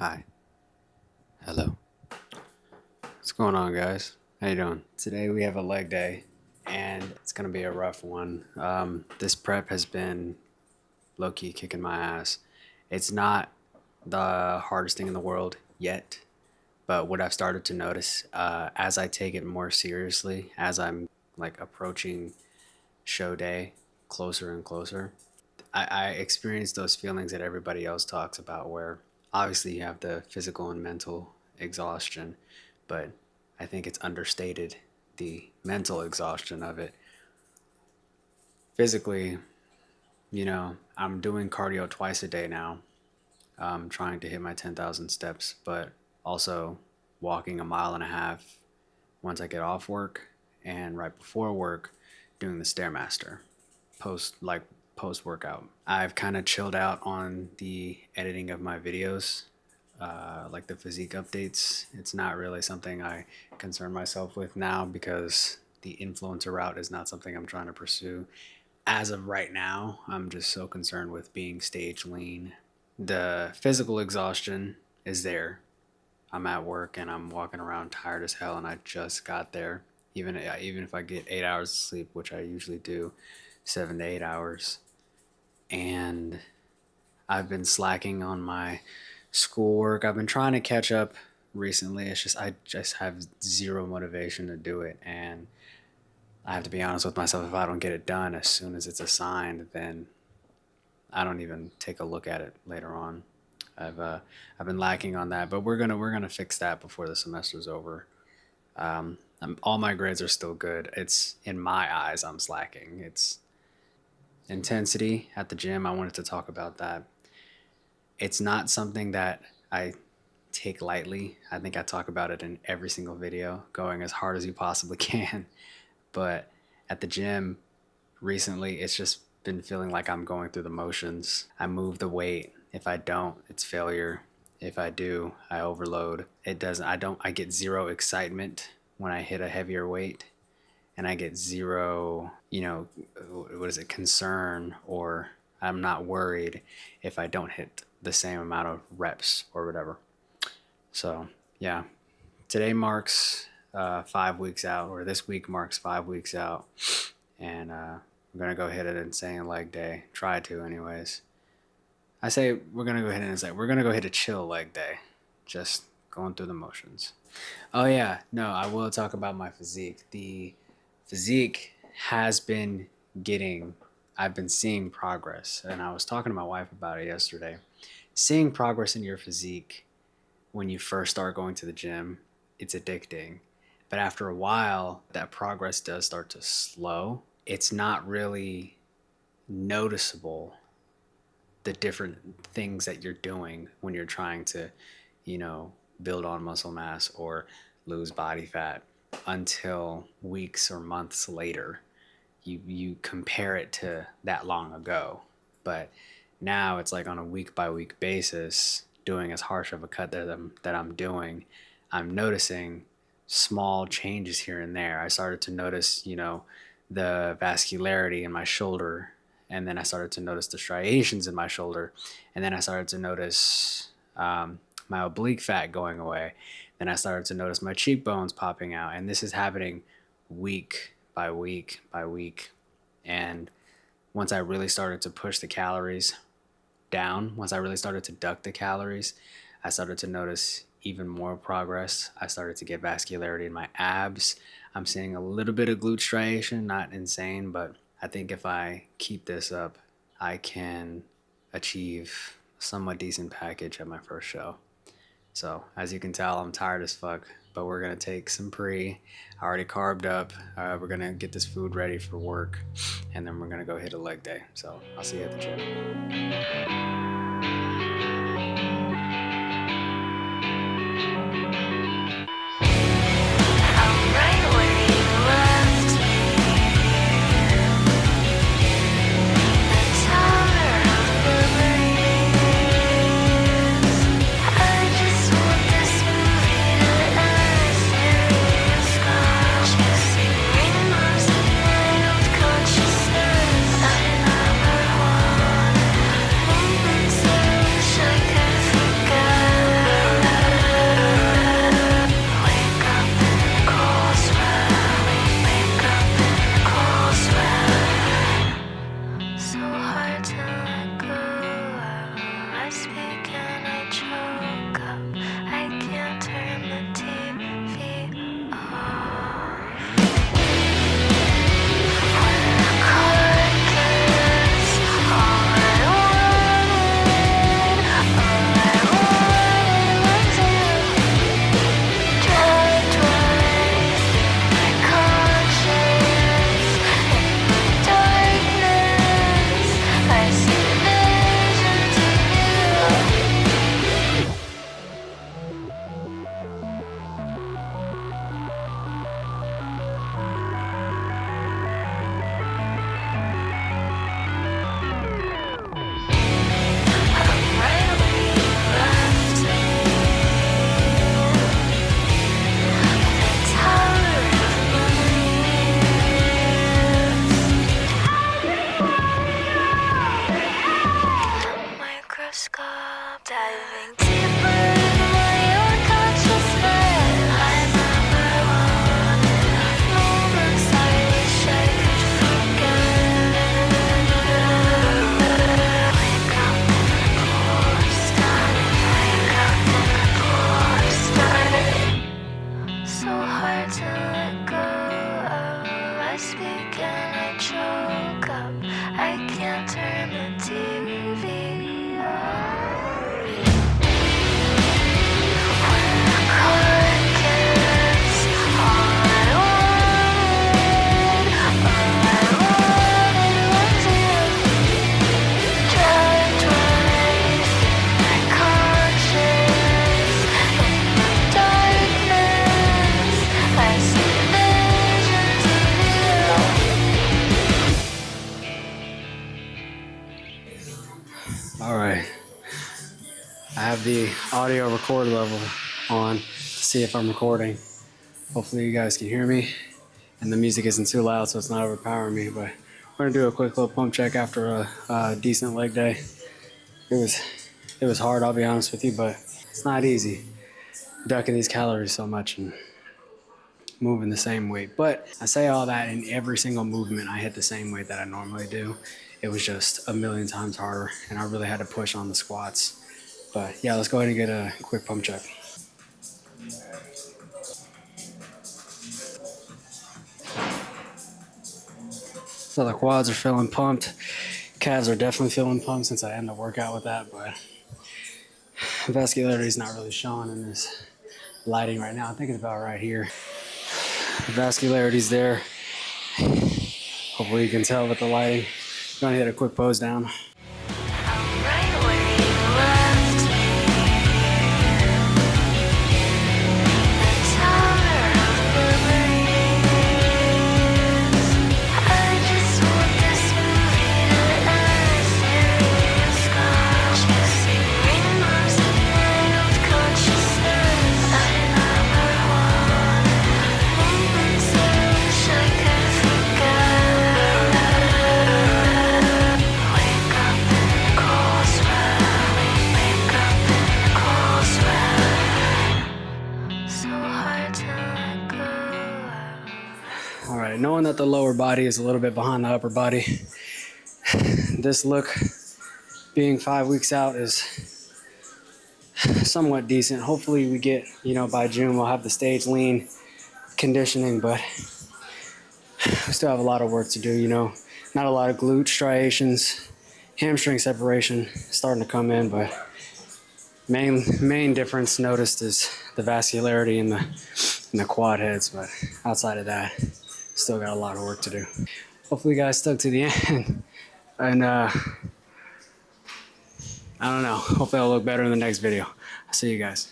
Hi. Hello. What's going on, guys? How you doing? Today we have a leg day, and it's gonna be a rough one. This prep has been low-key kicking my ass. It's not the hardest thing in the world yet, but what I've started to notice as I take it more seriously, as I'm like approaching show day closer and closer, I experience those feelings that everybody else talks about, where obviously you have the physical and mental exhaustion, but I think it's understated the mental exhaustion of it. Physically, I'm doing cardio twice a day now. I'm trying to hit my 10,000 steps, but also walking a mile and a half once I get off work and right before work doing the Stairmaster post workout. I've kind of chilled out on the editing of my videos, like the physique updates. It's not really something I concern myself with now because the influencer route is not something I'm trying to pursue. As of right now, I'm just so concerned with being stage lean. The physical exhaustion is there. I'm at work and I'm walking around tired as hell, and I just got there. Even if I get 8 hours of sleep, which I usually do, 7 to 8 hours, and I've been slacking on my schoolwork. I've been trying to catch up recently. It's just I just have zero motivation to do it, and I have to be honest with myself. If I don't get it done as soon as it's assigned, then I don't even take a look at it later on. I've been lacking on that, but we're gonna fix that before the semester's over. All my grades are still good. It's in my eyes I'm slacking. It's intensity at the gym. I wanted to talk about that. It's not something that I take lightly. I think I talk about it in every single video, going as hard as you possibly can. But at the gym recently, it's just been feeling like I'm going through the motions. I move the weight. If I don't, it's failure. If I do, I overload. It doesn't, I get zero excitement when I hit a heavier weight, and I get zero, what is it, concern, or I'm not worried if I don't hit the same amount of reps or whatever. So, yeah, today marks 5 weeks out, or this week marks 5 weeks out, and I'm gonna go hit it and say leg day. Try to, anyways. I say we're gonna go ahead and say we're gonna go hit a chill leg day, just going through the motions. Oh yeah, no, I will talk about my physique. The physique has been getting. I've been seeing progress, and I was talking to my wife about it yesterday. Seeing progress in your physique when you first start going to the gym, it's addicting. But after a while, that progress does start to slow. It's not really noticeable, the different things that you're doing when you're trying to, build on muscle mass or lose body fat, until weeks or months later. You compare it to that long ago. But now it's like on a week by week basis, doing as harsh of a cut that I'm doing, I'm noticing small changes here and there. I started to notice, the vascularity in my shoulder, and then I started to notice the striations in my shoulder, and then I started to notice my oblique fat going away. Then I started to notice my cheekbones popping out, and this is happening week by week by week. And once I really started to push the calories down, once I really started to duck the calories, I started to notice even more progress. I started to get vascularity in my abs. I'm seeing a little bit of glute striation, not insane, but I think if I keep this up, I can achieve a somewhat decent package at my first show. So as you can tell, I'm tired as fuck, but we're gonna take some pre. I already carved up. We're gonna get this food ready for work, and then we're gonna go hit a leg day. So I'll see you at the gym. the audio record level on to see if I'm recording. Hopefully you guys can hear me and the music isn't too loud so it's not overpowering me, but we're gonna do a quick little pump check after a decent leg day. It was hard, I'll be honest with you, but it's not easy ducking these calories so much and moving the same weight. But I say all that, in every single movement I hit the same weight that I normally do. It was just a million times harder and I really had to push on the squats. But yeah, let's go ahead and get a quick pump check. So the quads are feeling pumped. Calves are definitely feeling pumped since I end the workout with that, but vascularity is not really showing in this lighting right now. I think it's about right here. Vascularity's there. Hopefully you can tell with the lighting. I'm gonna hit a quick pose down. All right, knowing that the lower body is a little bit behind the upper body, this look being 5 weeks out is somewhat decent. Hopefully we get, by June we'll have the stage lean conditioning, but we still have a lot of work to do, Not a lot of glute striations, hamstring separation starting to come in, but main difference noticed is the vascularity in the quad heads, but outside of that, still got a lot of work to do. Hopefully you guys stuck to the end, and I don't know, hopefully I'll look better in the next video. I'll see you guys.